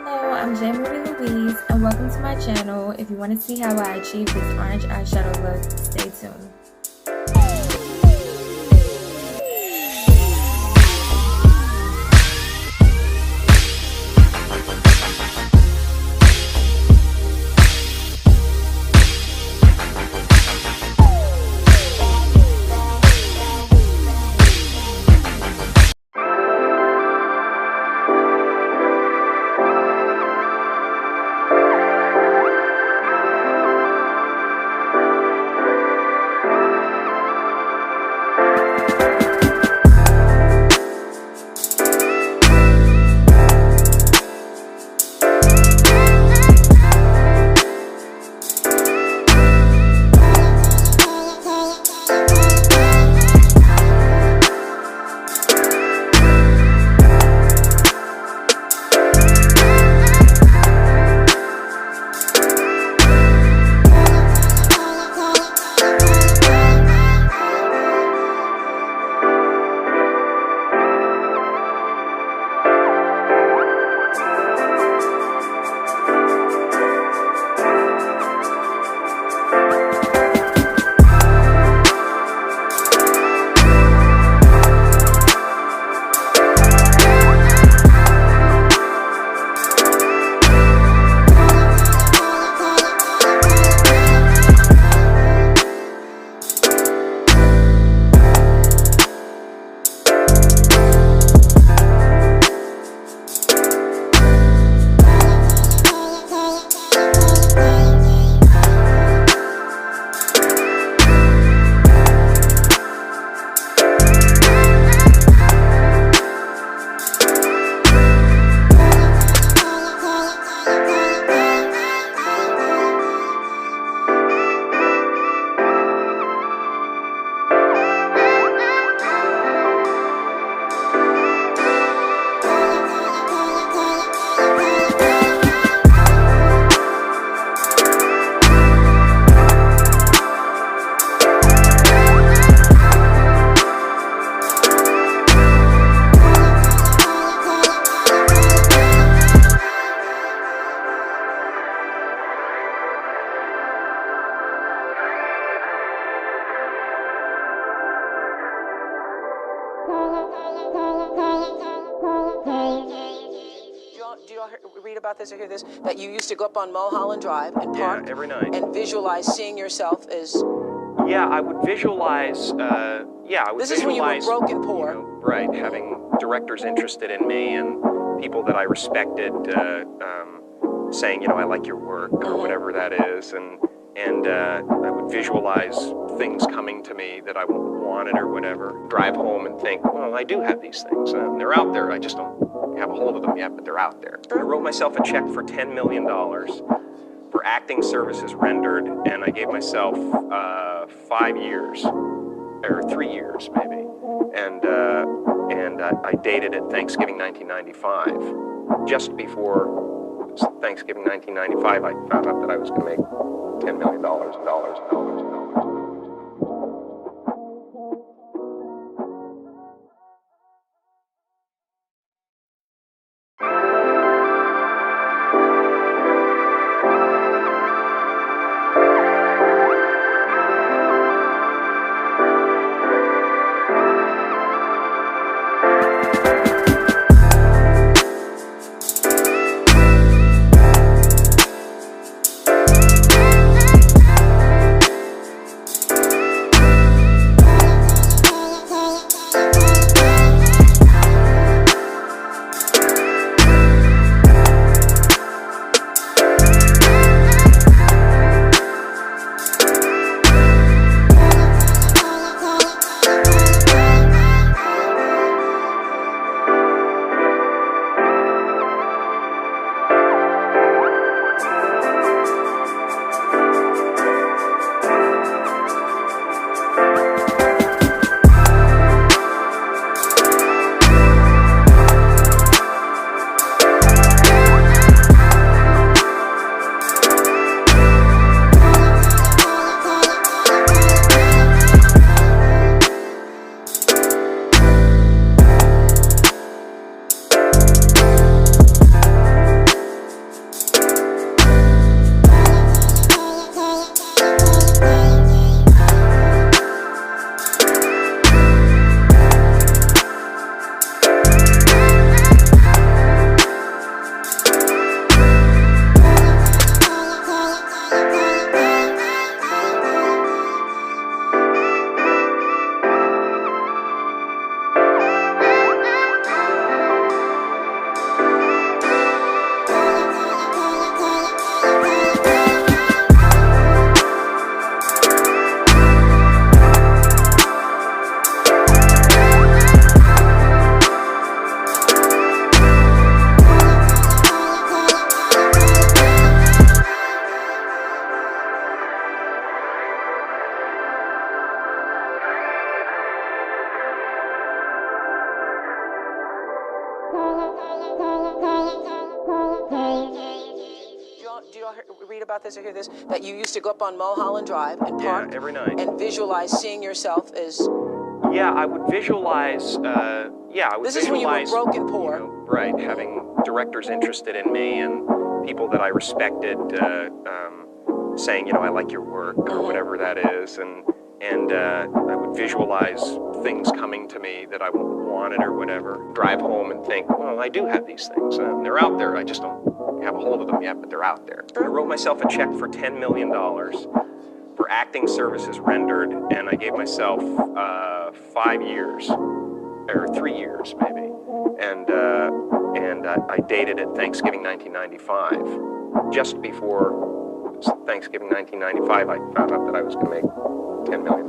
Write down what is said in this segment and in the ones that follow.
Hello, I'm J. Marie Louise, and welcome to my channel. If you want to see how I achieve this orange eyeshadow look, stay tuned. Do you all read about this or hear this? That you used to go up on Mulholland Drive and park every night and visualize seeing yourself as. Yeah, I would visualize. This is when you were broke and poor. You know, right, having directors interested in me and people that I respected saying, you know, I like your work or whatever that is, and I would visualize things coming to me that I wanted or whatever. Drive home and think, well, I do have these things. They're out there. I just don't have a hold of them yet, but they're out there. I wrote myself a check for $10 million for acting services rendered, and I gave myself 5 years, or 3 years maybe, and I dated it Thanksgiving 1995. Just before Thanksgiving 1995, I found out that I was going to make $10 million. read about this or hear this? That you used to go up on Mulholland Drive and park every night and visualize seeing yourself as. Yeah, I would visualize. This is when you were broke and poor. Right, having directors interested in me and people that I respected saying, I like your work or whatever that is, and I would visualize things coming to me that I wanted or whatever. Drive home and think, well, I do have these things. They're out there. I just don't have a hold of them yet, but they're out there. I wrote myself a check for $10 million for acting services rendered, and I gave myself 5 years, or 3 years maybe, and I dated it Thanksgiving 1995. Just before Thanksgiving 1995, I found out that I was going to make $10 million.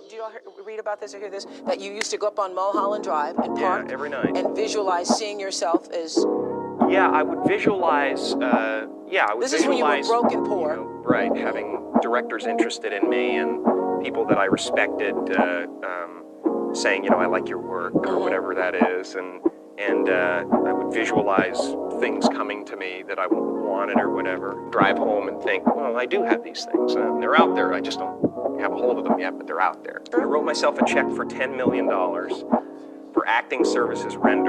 Do you all read about this or hear this? That you used to go up on Mulholland Drive and park every night and visualize seeing yourself as. Yeah, I would visualize. This is when you were broke and poor. Right, having directors interested in me and people that I respected saying, I like your work or whatever that is, and I would visualize things coming to me that I wanted or whatever. Drive home and think, well, I do have these things. They're out there. I just don't have a hold of them yet, but they're out there. I wrote myself a check for $10 million for acting services rendered.